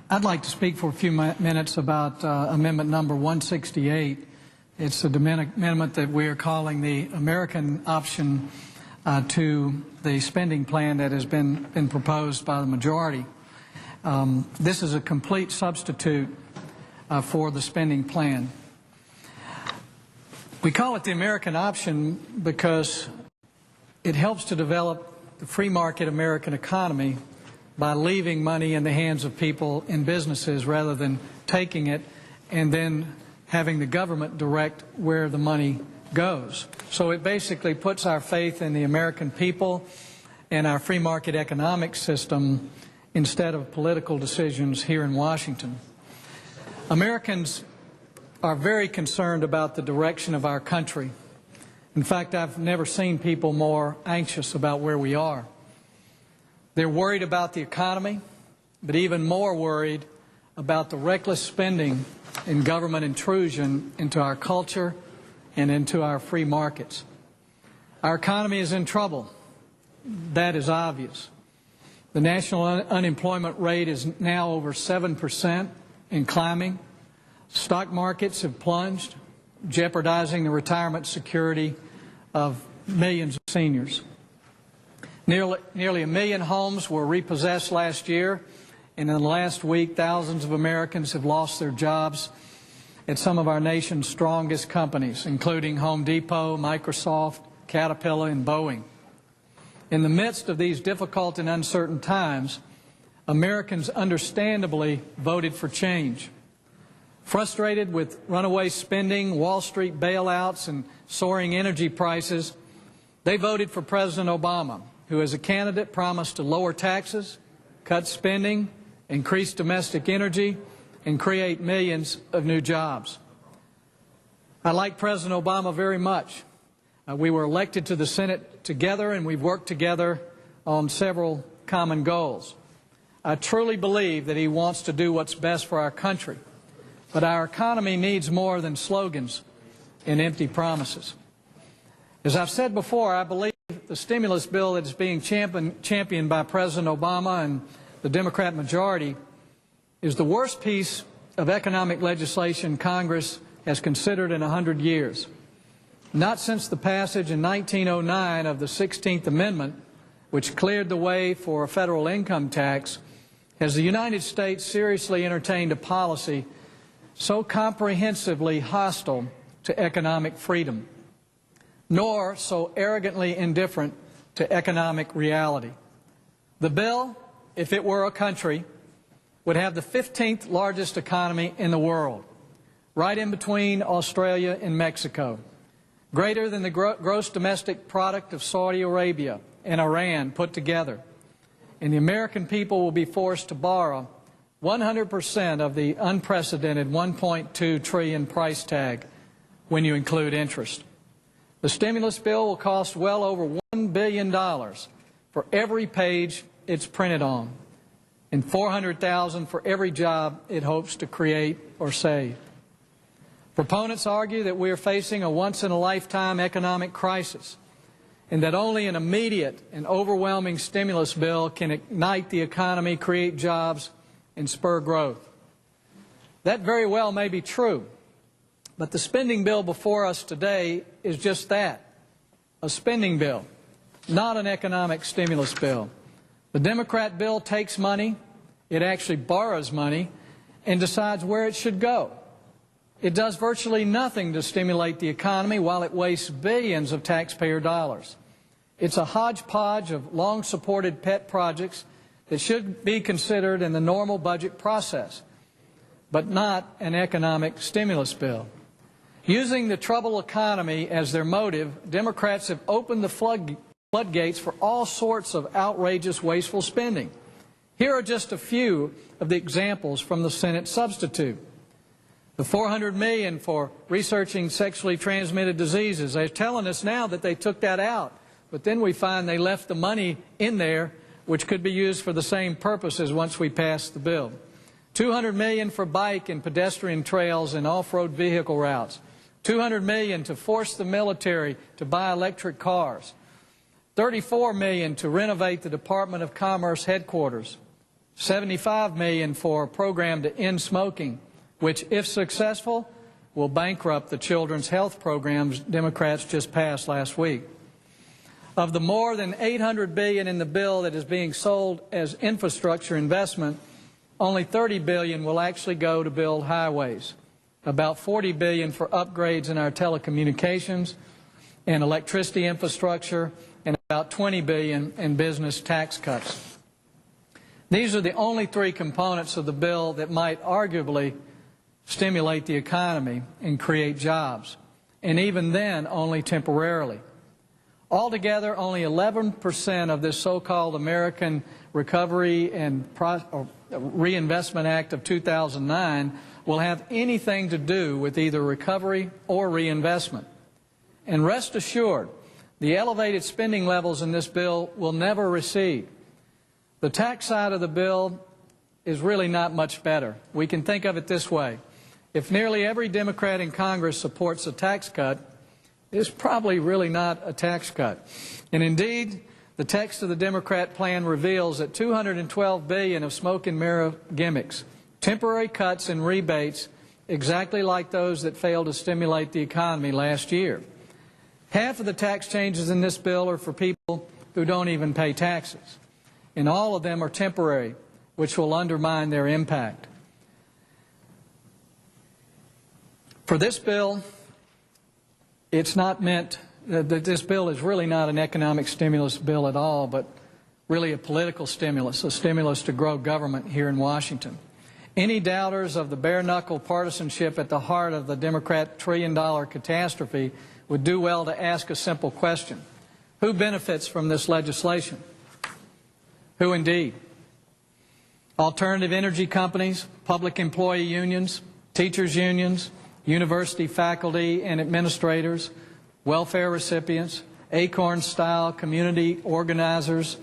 I'd like to speak for a few minutes about Amendment number 168. It's the amendment that we are calling the American option to the spending plan that has been proposed by the majority. This is a complete substitute for the spending plan. We call it the American option because it helps to develop the free market American economy by leaving money in the hands of people and businesses rather than taking it and then having the government direct where the money goes. So it basically puts our faith in the American people and our free market economic system instead of political decisions here in Washington. Americans are very concerned about the direction of our country. In fact, I've never seen people more anxious about where we are. They're worried about the economy, but even more worried about the reckless spending and government intrusion into our culture and into our free markets. Our economy is in trouble. That is obvious. The national unemployment rate is now over 7% and climbing. Stock markets have plunged, jeopardizing the retirement security of millions of seniors. Nearly 1 million homes were repossessed last year, and in the last week, thousands of Americans have lost their jobs at some of our nation's strongest companies, including Home Depot, Microsoft, Caterpillar, and Boeing. In the midst of these difficult and uncertain times, Americans understandably voted for change. Frustrated with runaway spending, Wall Street bailouts, and soaring energy prices, they voted for President Obama, who as a candidate promised to lower taxes, cut spending, increase domestic energy, and create millions of new jobs. I like President Obama very much. We were elected to the Senate together, and we've worked together on several common goals. I truly believe that he wants to do what's best for our country, but our economy needs more than slogans and empty promises. As I've said before, I believe the stimulus bill that is being championed by President Obama and the Democrat majority is the worst piece of economic legislation Congress has considered in 100 years. Not since the passage in 1909 of the 16th Amendment, which cleared the way for a federal income tax, has the United States seriously entertained a policy so comprehensively hostile to economic freedom, nor so arrogantly indifferent to economic reality. The bill, if it were a country, would have the 15th largest economy in the world, right in between Australia and Mexico, greater than the gross domestic product of Saudi Arabia and Iran put together. And the American people will be forced to borrow 100% of the unprecedented $1.2 trillion price tag when you include interest. The stimulus bill will cost well over $1 billion for every page it's printed on, and $400,000 for every job it hopes to create or save. Proponents argue that we are facing a once-in-a-lifetime economic crisis, and that only an immediate and overwhelming stimulus bill can ignite the economy, create jobs, and spur growth. That very well may be true, but the spending bill before us today is just that, a spending bill, not an economic stimulus bill. The Democrat bill takes money, it actually borrows money, and decides where it should go. It does virtually nothing to stimulate the economy while it wastes billions of taxpayer dollars. It's a hodgepodge of long-supported pet projects that should be considered in the normal budget process, but not an economic stimulus bill. Using the troubled economy as their motive, Democrats have opened the floodgates for all sorts of outrageous, wasteful spending. Here are just a few of the examples from the Senate substitute. The $400 million for researching sexually transmitted diseases. They're telling us now that they took that out, but then we find they left the money in there, which could be used for the same purposes once we pass the bill. $200 million for bike and pedestrian trails and off-road vehicle routes. $200 million to force the military to buy electric cars. $34 million to renovate the Department of Commerce headquarters. $75 million for a program to end smoking, which, if successful, will bankrupt the children's health programs Democrats just passed last week. Of the more than $800 billion in the bill that is being sold as infrastructure investment, only $30 billion will actually go to build highways, about $40 billion for upgrades in our telecommunications and electricity infrastructure, and about $20 billion in business tax cuts. These are the only three components of the bill that might arguably stimulate the economy and create jobs, and even then only temporarily. Altogether, only 11% of this so-called American Recovery and Reinvestment Act of 2009 will have anything to do with either recovery or reinvestment. And rest assured, the elevated spending levels in this bill will never recede. The tax side of the bill is really not much better. We can think of it this way. If nearly every Democrat in Congress supports a tax cut, it's probably really not a tax cut. And indeed, the text of the Democrat plan reveals that $212 billion of smoke and mirror gimmicks, temporary cuts and rebates exactly like those that failed to stimulate the economy last year. Half of the tax changes in this bill are for people who don't even pay taxes, and all of them are temporary, which will undermine their impact. For this bill, it's not meant that this bill is really not an economic stimulus bill at all, but really a political stimulus, a stimulus to grow government here in Washington. Any doubters of the bare-knuckle partisanship at the heart of the Democrat trillion-dollar catastrophe would do well to ask a simple question. Who benefits from this legislation? Who indeed? Alternative energy companies, public employee unions, teachers' unions, university faculty and administrators, welfare recipients, acorn-style community organizers,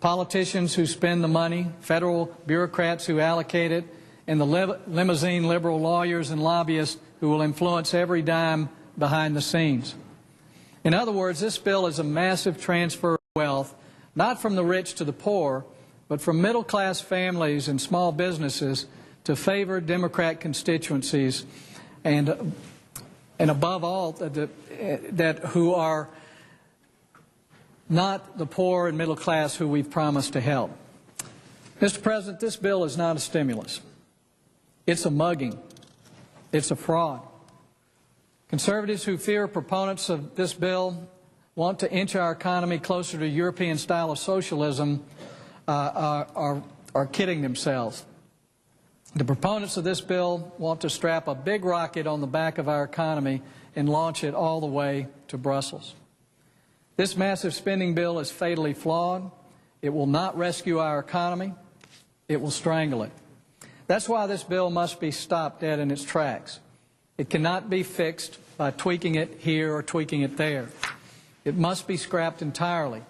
politicians who spend the money, federal bureaucrats who allocate it, and the limousine liberal lawyers and lobbyists who will influence every dime behind the scenes. In other words, this bill is a massive transfer of wealth, not from the rich to the poor, but from middle-class families and small businesses to favored Democrat constituencies, and above all, that who are not the poor and middle class who we've promised to help. Mr. President, this bill is not a stimulus. It's a mugging. It's a fraud. Conservatives who fear proponents of this bill want to inch our economy closer to European style of socialism are kidding themselves. The proponents of this bill want to strap a big rocket on the back of our economy and launch it all the way to Brussels. This massive spending bill is fatally flawed. It will not rescue our economy. It will strangle it. That's why this bill must be stopped dead in its tracks. It cannot be fixed by tweaking it here or tweaking it there. It must be scrapped entirely,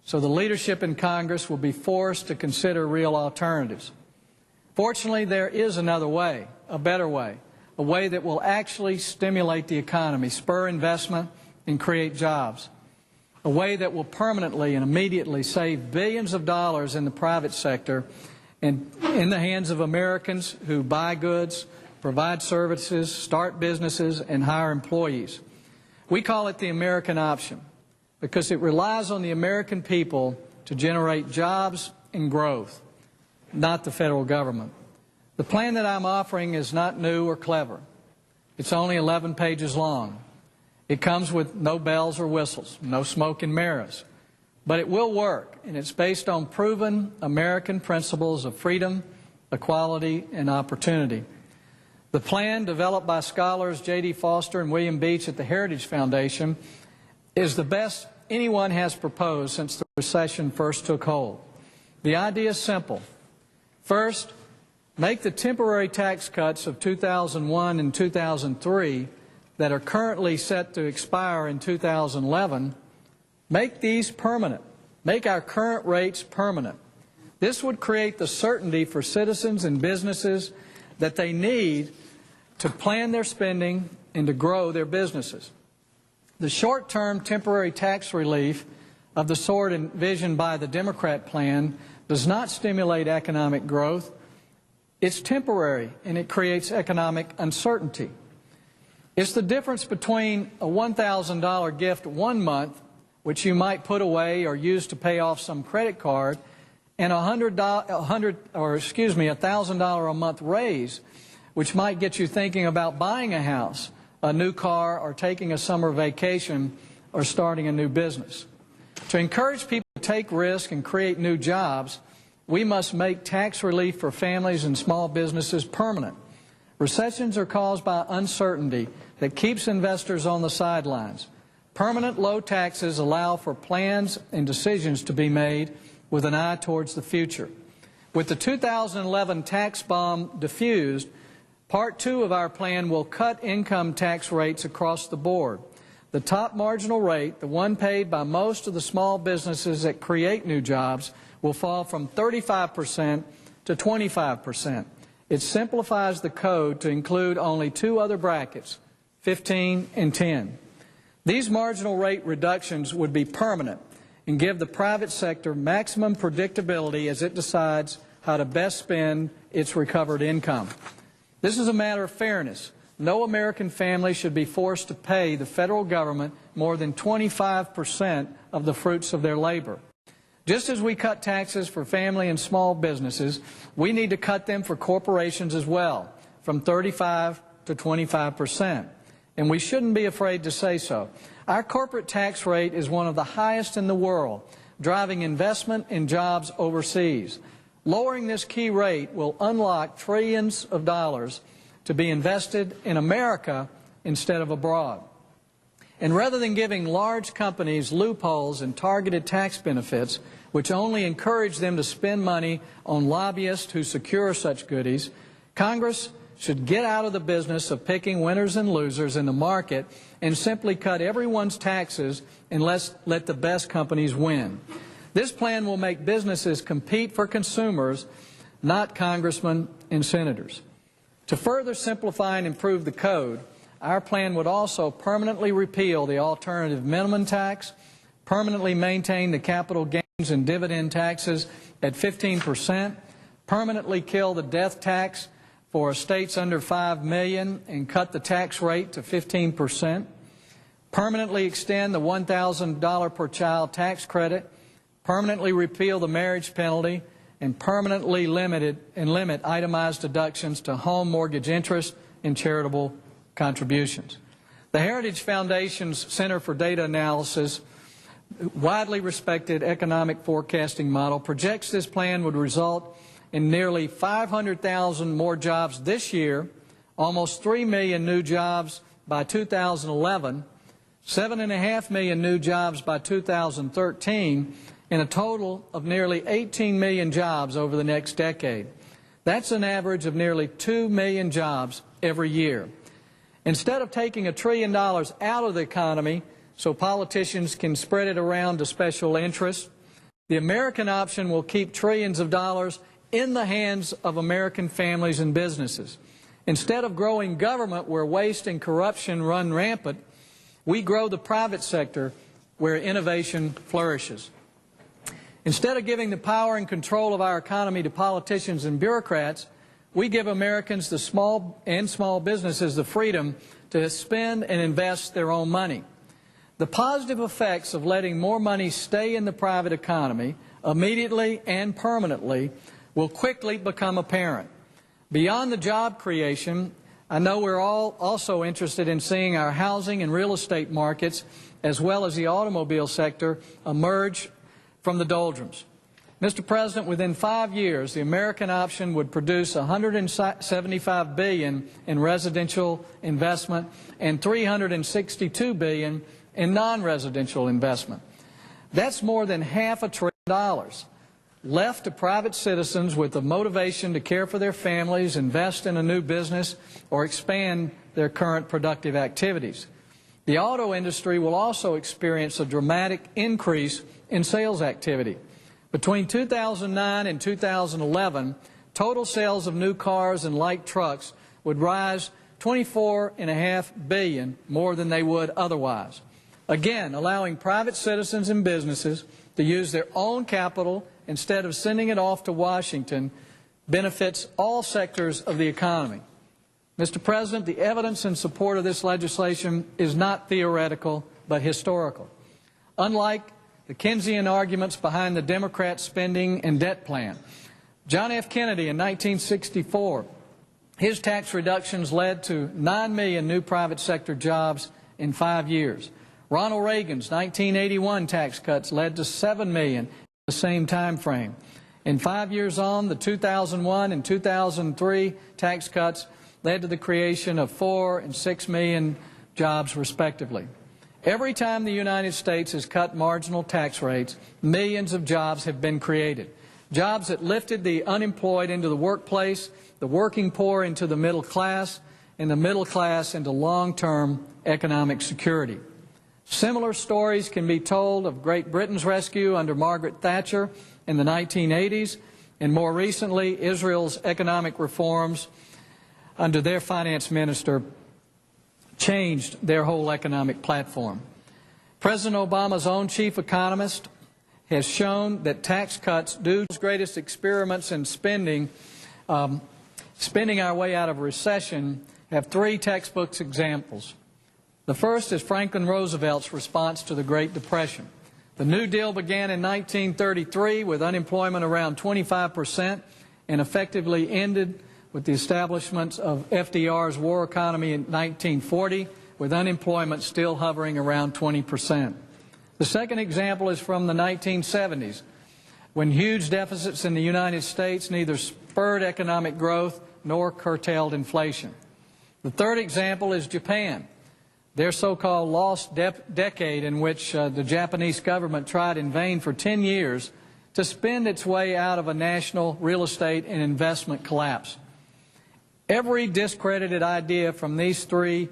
so the leadership in Congress will be forced to consider real alternatives. Fortunately, there is another way, a better way, a way that will actually stimulate the economy, spur investment, and create jobs, a way that will permanently and immediately save billions of dollars in the private sector and in the hands of Americans who buy goods, provide services, start businesses, and hire employees. We call it the American option because it relies on the American people to generate jobs and growth, not the federal government. The plan that I'm offering is not new or clever. It's only 11 pages long. It comes with no bells or whistles, no smoke and mirrors. But it will work, and it's based on proven American principles of freedom, equality, and opportunity. The plan, developed by scholars J.D. Foster and William Beach at the Heritage Foundation, is the best anyone has proposed since the recession first took hold. The idea is simple. First, make the temporary tax cuts of 2001 and 2003 that are currently set to expire in 2011, make these permanent. Make our current rates permanent. This would create the certainty for citizens and businesses that they need to plan their spending and to grow their businesses. The short-term temporary tax relief of the sort envisioned by the Democrat plan does not stimulate economic growth. It's temporary, and it creates economic uncertainty. It's the difference between a $1,000 gift one month, which you might put away or use to pay off some credit card, and a $1,000 a month raise, which might get you thinking about buying a house, a new car, or taking a summer vacation, or starting a new business. To encourage people to take risks and create new jobs, we must make tax relief for families and small businesses permanent. Recessions are caused by uncertainty that keeps investors on the sidelines. Permanent low taxes allow for plans and decisions to be made with an eye towards the future. With the 2011 tax bomb diffused, Part 2 of our plan will cut income tax rates across the board. The top marginal rate, the one paid by most of the small businesses that create new jobs, will fall from 35% to 25%. It simplifies the code to include only two other brackets, 15 and 10. These marginal rate reductions would be permanent and give the private sector maximum predictability as it decides how to best spend its recovered income. This is a matter of fairness. No American family should be forced to pay the federal government more than 25% of the fruits of their labor. Just as we cut taxes for family and small businesses, we need to cut them for corporations as well, from 35 to 25%. And we shouldn't be afraid to say so. Our corporate tax rate is one of the highest in the world, driving investment and jobs overseas. Lowering this key rate will unlock trillions of dollars to be invested in America instead of abroad. And rather than giving large companies loopholes and targeted tax benefits, which only encourage them to spend money on lobbyists who secure such goodies, Congress should get out of the business of picking winners and losers in the market and simply cut everyone's taxes and let the best companies win. This plan will make businesses compete for consumers, not congressmen and senators. To further simplify and improve the code, our plan would also permanently repeal the alternative minimum tax, permanently maintain the capital gains and dividend taxes at 15%, permanently kill the death tax for estates under $5 million and cut the tax rate to 15%, permanently extend the $1,000 per child tax credit, permanently repeal the marriage penalty, and permanently limit itemized deductions to home mortgage interest and charitable contributions. The Heritage Foundation's Center for Data Analysis, widely respected economic forecasting model, projects this plan would result in nearly 500,000 more jobs this year, almost 3 million new jobs by 2011, 7.5 million new jobs by 2013, and a total of nearly 18 million jobs over the next decade. That's an average of nearly 2 million jobs every year. Instead of taking $1 trillion out of the economy so politicians can spread it around to special interests, the American option will keep trillions of dollars in the hands of American families and businesses. Instead of growing government where waste and corruption run rampant, we grow the private sector where innovation flourishes. Instead of giving the power and control of our economy to politicians and bureaucrats, we give Americans the small businesses the freedom to spend and invest their own money. The positive effects of letting more money stay in the private economy immediately and permanently will quickly become apparent. Beyond the job creation, I know we're all also interested in seeing our housing and real estate markets, as well as the automobile sector, emerge from the doldrums. Mr. President, within 5 years, the American option would produce $175 billion in residential investment and $362 billion in non-residential investment. That's more than $500 billion left to private citizens with the motivation to care for their families, invest in a new business, or expand their current productive activities. The auto industry will also experience a dramatic increase in sales activity. Between 2009 and 2011, total sales of new cars and light trucks would rise $24.5 billion more than they would otherwise. Again, allowing private citizens and businesses to use their own capital instead of sending it off to Washington, benefits all sectors of the economy. Mr. President, the evidence in support of this legislation is not theoretical, but historical. Unlike the Keynesian arguments behind the Democrat spending and debt plan, John F. Kennedy in 1964, his tax reductions led to 9 million new private sector jobs in 5 years. Ronald Reagan's 1981 tax cuts led to 7 million in the same time frame. In 5 years on, the 2001 and 2003 tax cuts led to the creation of 4 and 6 million jobs, respectively. Every time the United States has cut marginal tax rates, millions of jobs have been created. Jobs that lifted the unemployed into the workplace, the working poor into the middle class, and the middle class into long-term economic security. Similar stories can be told of Great Britain's rescue under Margaret Thatcher in the 1980s, and more recently, Israel's economic reforms under their finance minister changed their whole economic platform. President Obama's own chief economist has shown that tax cuts do his greatest experiments in spending our way out of recession have 3 textbook examples. The first is Franklin Roosevelt's response to the Great Depression. The New Deal began in 1933 with unemployment around 25% and effectively ended with the establishment of FDR's war economy in 1940, with unemployment still hovering around 20%. The second example is from the 1970s, when huge deficits in the United States neither spurred economic growth nor curtailed inflation. The third example is Japan, their so-called lost decade in which the Japanese government tried in vain for 10 years to spend its way out of a national real estate and investment collapse. Every discredited idea from these 3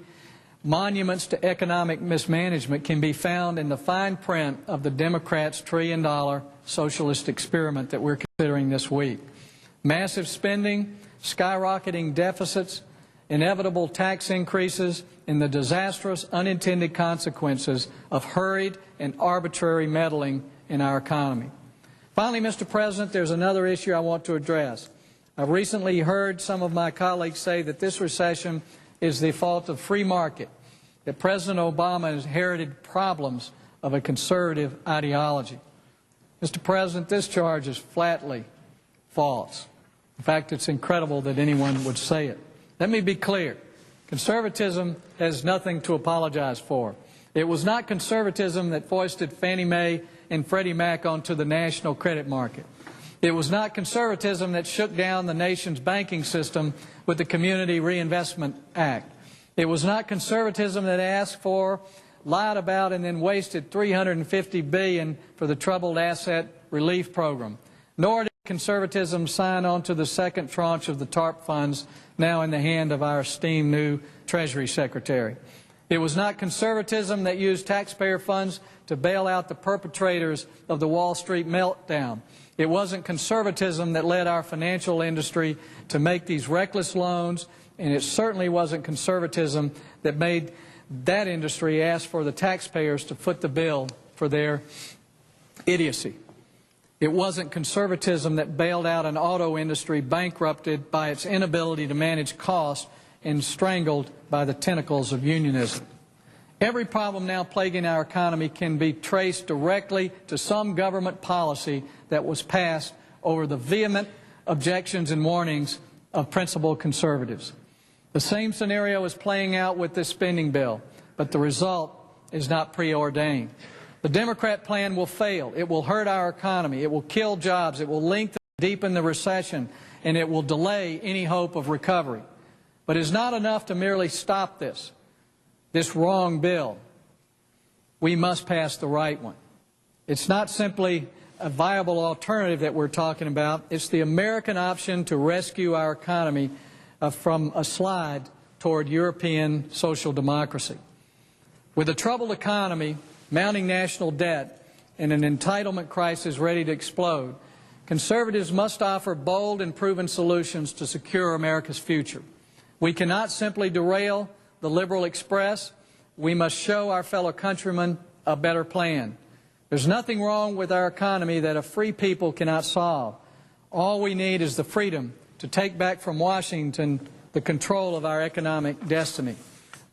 monuments to economic mismanagement can be found in the fine print of the Democrats' trillion-dollar socialist experiment that we're considering this week. Massive spending, skyrocketing deficits, inevitable tax increases, and the disastrous unintended consequences of hurried and arbitrary meddling in our economy. Finally, Mr. President, there's another issue I want to address. I've recently heard some of my colleagues say that this recession is the fault of free market, that President Obama inherited problems of a conservative ideology. Mr. President, this charge is flatly false. In fact, it's incredible that anyone would say it. Let me be clear. Conservatism has nothing to apologize for. It was not conservatism that foisted Fannie Mae and Freddie Mac onto the national credit market. It was not conservatism that shook down the nation's banking system with the Community Reinvestment Act. It was not conservatism that asked for, lied about, and then wasted $350 billion for the Troubled Asset Relief Program. Nor did conservatism sign on to the second tranche of the TARP funds now in the hand of our esteemed new Treasury Secretary. It was not conservatism that used taxpayer funds to bail out the perpetrators of the Wall Street meltdown. It wasn't conservatism that led our financial industry to make these reckless loans, and it certainly wasn't conservatism that made that industry ask for the taxpayers to foot the bill for their idiocy. It wasn't conservatism that bailed out an auto industry bankrupted by its inability to manage costs and strangled by the tentacles of unionism. Every problem now plaguing our economy can be traced directly to some government policy that was passed over the vehement objections and warnings of principled conservatives. The same scenario is playing out with this spending bill, but the result is not preordained. The Democrat plan will fail. It will hurt our economy. It will kill jobs. It will lengthen and deepen the recession, and it will delay any hope of recovery. But it's not enough to merely stop this wrong bill. We must pass the right one. It's not simply a viable alternative that we're talking about. It's the American option to rescue our economy from a slide toward European social democracy. With a troubled economy, mounting national debt, and an entitlement crisis ready to explode, conservatives must offer bold and proven solutions to secure America's future. We cannot simply derail the liberal express. We must show our fellow countrymen a better plan. There's nothing wrong with our economy that a free people cannot solve. All we need is the freedom to take back from Washington the control of our economic destiny.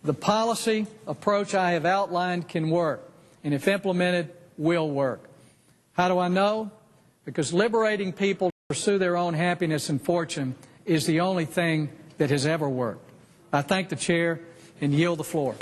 The policy approach I have outlined can work, and if implemented, will work. How do I know? Because liberating people to pursue their own happiness and fortune is the only thing that has ever worked. I thank the Chair and yield the floor.